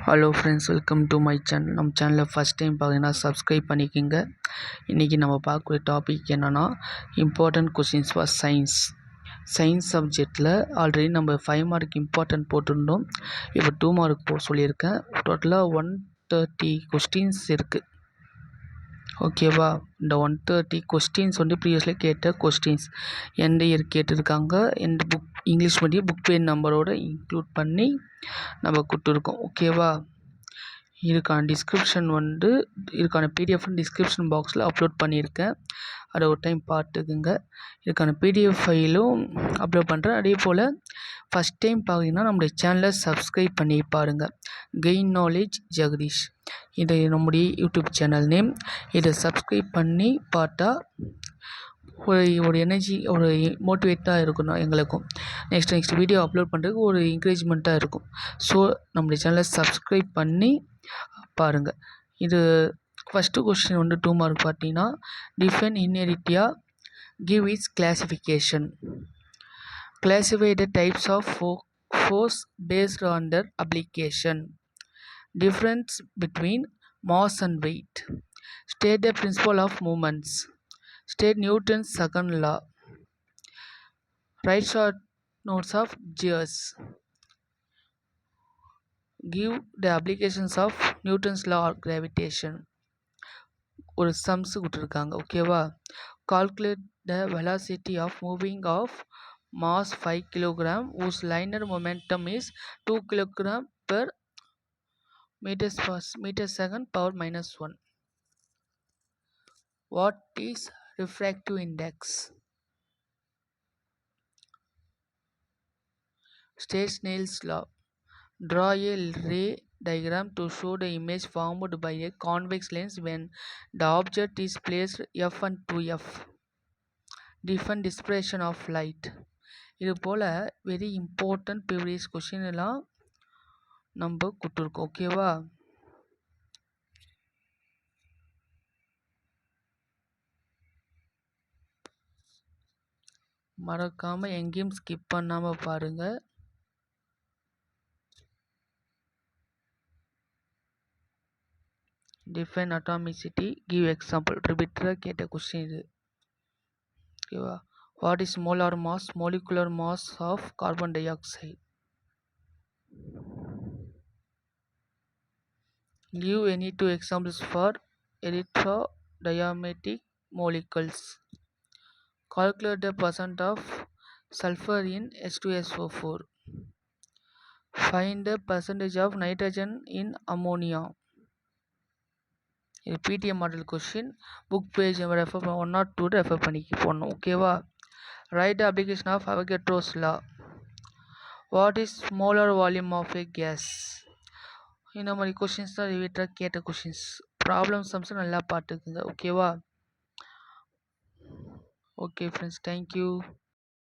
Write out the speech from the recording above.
Hello friends, welcome to my channel. நம்ம சேனலில் first time பார்த்தீங்கன்னா சப்ஸ்கிரைப் பண்ணிக்கோங்க. இன்றைக்கி நம்ம பார்க்கக்கூடிய டாபிக் என்னென்னா இம்பார்ட்டன்ட் கொஸ்டின்ஸ் ஃபார் சயின்ஸ் சப்ஜெக்டில் ஆல்ரெடி நம்ம 5 மார்க் இம்பார்ட்டன்ட் போட்டிருந்தோம். இப்போ 2 மார்க் போட சொல்லியிருக்கேன். டோட்டலாக 130 கொஸ்டின்ஸ் இருக்குது. ஓகேவா? இந்த 130 கொஸ்டின்ஸ் வந்து ப்ரீவியஸில் கேட்ட கொஸ்டின்ஸ் எந்த இயர் கேட்டிருக்காங்க, எந்த book English medium book page நம்பரோடு இன்க்ளூட் பண்ணி நம்ம கொடுத்துருக்கோம். ஓகேவா? இதுக்கான டிஸ்கிரிப்ஷன் வந்து இதுக்கான பிடிஎஃப் டிஸ்கிரிப்ஷன் பாக்ஸில் அப்லோட் பண்ணியிருக்கேன். அதை ஒரு டைம் பார்த்துக்குங்க. இதுக்கான பிடிஎஃப் ஃபைலும் அப்லோட் பண்ணுறேன். அதே போல் ஃபஸ்ட் டைம் பார்த்தீங்கன்னா நம்முடைய சேனலை சப்ஸ்கிரைப் பண்ணி பாருங்கள். கெயின் நாலேஜ் ஜெகதீஷ், இது நம்முடைய யூடியூப் சேனல் நேம். இதை சப்ஸ்கிரைப் பண்ணி பார்த்தா ஒரு எனர்ஜி, ஒரு மோட்டிவேட்டாக இருக்கணும் எங்களுக்கும். நெக்ஸ்ட் வீடியோ அப்லோட் பண்ணுறதுக்கு ஒரு என்கரேஜ்மெண்ட்டாக இருக்கும். ஸோ நம்முடைய சேனலை சப்ஸ்கிரைப் பண்ணி பாருங்கள். இது ஃபஸ்ட்டு கொஸ்டின் வந்து 2 மார்க் பார்த்தீங்கன்னா, define inertia, give its classification, classify the types of force based on their application, difference between mass and weight, state the principle of movements, state Newton's second law, write short notes of gears, give the applications of Newton's law of gravitation. ஒரு sums கொடுத்துருக்காங்க. ஓகேவா? calculate the velocity of moving of mass 5 kg whose linear momentum is 2 kg per meter second power minus 1. What is refractive index? State Snell's law. Draw a ray diagram to show the image formed by a convex lens when the object is placed f1 to f. Define dispersion of light. இது போல் very important previous question எல்லாம் நம்ம கொடுத்துருக்கோம். ஓகேவா? மறக்காமல் எங்கேயும் skip பண்ணாமல் பாருங்கள். Define atomicity, give example, ரிப்பீட்டடாக கேட்ட கொஸ்டின் இது. ஓகேவா? What is molar mass, molecular mass of carbon டை ஆக்சைடு. Give any 2 examples for electrodiametic molecules. Calculate the percent of sulfur in H2SO4. Find the percentage of nitrogen in ammonia. இது PDM model question. Book page refer 1 or 2 refer பண்ணி போடணும். ஓகேவா? Write the application of Avogadro's law. What is molar volume of a gas. இந்த மாதிரி questions தான் ரிப்பீட்டடாக கேட்ட questions. Problem sums நல்லா பார்த்துக்குங்க. ஓகேவா? Okay friends, thank you.